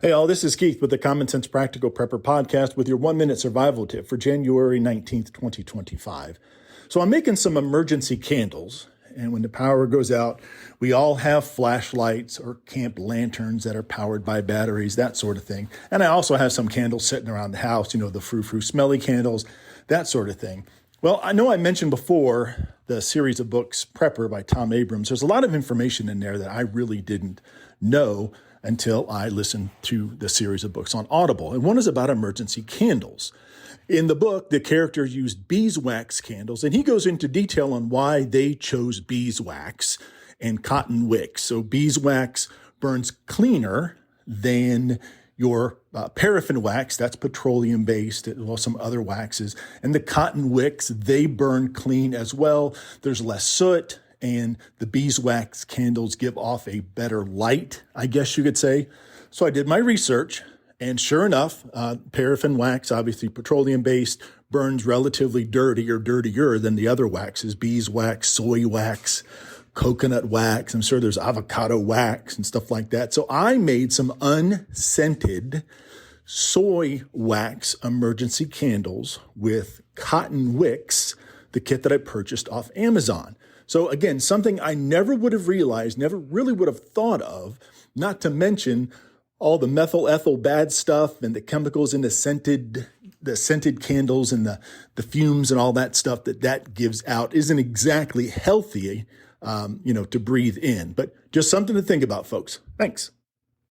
Hey, all, this is Keith with the Common Sense Practical Prepper podcast with your 1-minute survival tip for January 19th, 2025. So I'm making some emergency candles, and when the power goes out, we all have flashlights or camp lanterns that are powered by batteries, that sort of thing. And I also have some candles sitting around the house, the frou-frou smelly candles, that sort of thing. Well, I know I mentioned before the series of books, Prepper by Tom Abrams. There's a lot of information in there that I really didn't know until I listened to the series of books on Audible. And one is about emergency candles. In the book, the character used beeswax candles, and he goes into detail on why they chose beeswax and cotton wicks. So beeswax burns cleaner than your paraffin wax, that's petroleum-based, well, some other waxes. And the cotton wicks, they burn clean as well. There's less soot, and the beeswax candles give off a better light, I guess you could say. So I did my research, and sure enough, paraffin wax, obviously petroleum-based, burns relatively dirtier than the other waxes, beeswax, soy wax, coconut wax. I'm sure there's avocado wax and stuff like that. So I made some unscented soy wax emergency candles with cotton wicks, the kit that I purchased off Amazon. So again, something I never would have realized, never really would have thought of, not to mention all the methyl ethyl bad stuff and the chemicals in the scented candles and the fumes and all that stuff that gives out isn't exactly healthy, to breathe in. But just something to think about, folks. Thanks.